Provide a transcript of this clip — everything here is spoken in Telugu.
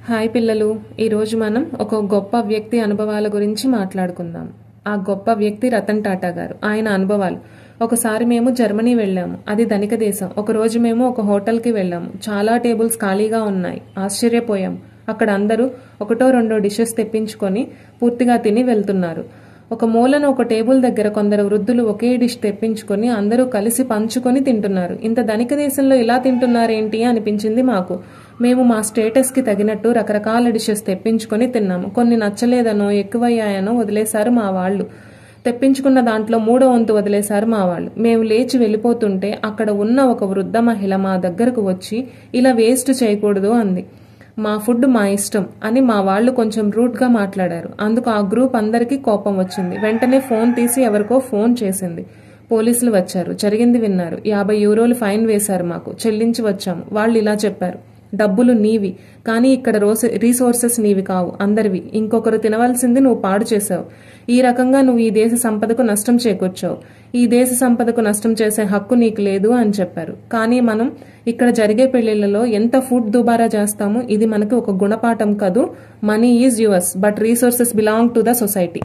హాయ్ పిల్లలు, ఈరోజు మనం ఒక గొప్ప వ్యక్తి అనుభవాల గురించి మాట్లాడుకుందాం. ఆ గొప్ప వ్యక్తి రతన్ టాటా గారు. ఆయన అనుభవాలు. ఒకసారి మేము జర్మనీ వెళ్ళాము. అది ధనిక దేశం. ఒక రోజు మేము ఒక హోటల్కి వెళ్ళాము. చాలా టేబుల్స్ ఖాళీగా ఉన్నాయి. ఆశ్చర్యపోయాం. అక్కడ అందరూ ఒకటో రెండో డిషెస్ తెప్పించుకొని పూర్తిగా తిని వెళ్తున్నారు. ఒక మూలన ఒక టేబుల్ దగ్గర కొందరు వృద్ధులు ఒకే డిష్ తెప్పించుకొని అందరూ కలిసి పంచుకొని తింటున్నారు. ఇంత ధనిక దేశంలో ఇలా తింటున్నారేంటి అనిపించింది మాకు. మేము మా స్టేటస్కి తగినట్టు రకరకాల డిషెస్ తెప్పించుకొని తిన్నాము. కొన్ని నచ్చలేదనో ఎక్కువయ్యాయనో వదిలేశారు మా వాళ్ళు. తెప్పించుకున్న దాంట్లో 3వ వంతు వదిలేశారు మా వాళ్ళు. మేము లేచి వెళ్ళిపోతుంటే అక్కడ ఉన్న ఒక వృద్ధ మహిళ మా దగ్గరకు వచ్చి ఇలా వేస్ట్ చేయకూడదు అంది. మా ఫుడ్ మా ఇష్టం అని మా వాళ్ళు కొంచెం రూడ్గా మాట్లాడారు. అందుకు ఆ గ్రూప్ అందరికీ కోపం వచ్చింది. వెంటనే ఫోన్ తీసి ఎవరికో ఫోన్ చేసింది. పోలీసులు వచ్చారు. జరిగింది విన్నారు. 50 యూరోలు ఫైన్ వేశారు. మాకు చెల్లించి వచ్చాము. వాళ్ళు ఇలా చెప్పారు: డబ్బులు నీవి, కానీ ఇక్కడ రీసోర్సెస్ నీవి కావు, అందరివి. ఇంకొకరు తినవలసింది నువ్వు పాడు చేశావు. ఈ రకంగా నువ్వు ఈ దేశ సంపదకు నష్టం చేకూర్చావు. ఈ దేశ సంపదకు నష్టం చేసే హక్కు నీకు లేదు అని చెప్పారు. కానీ మనం ఇక్కడ జరిగే పెళ్లిళ్లలో ఎంత ఫుడ్ దుబారా చేస్తామో ఇది మనకి ఒక గుణపాఠం కదూ. Money is yours, but resources belong to the society.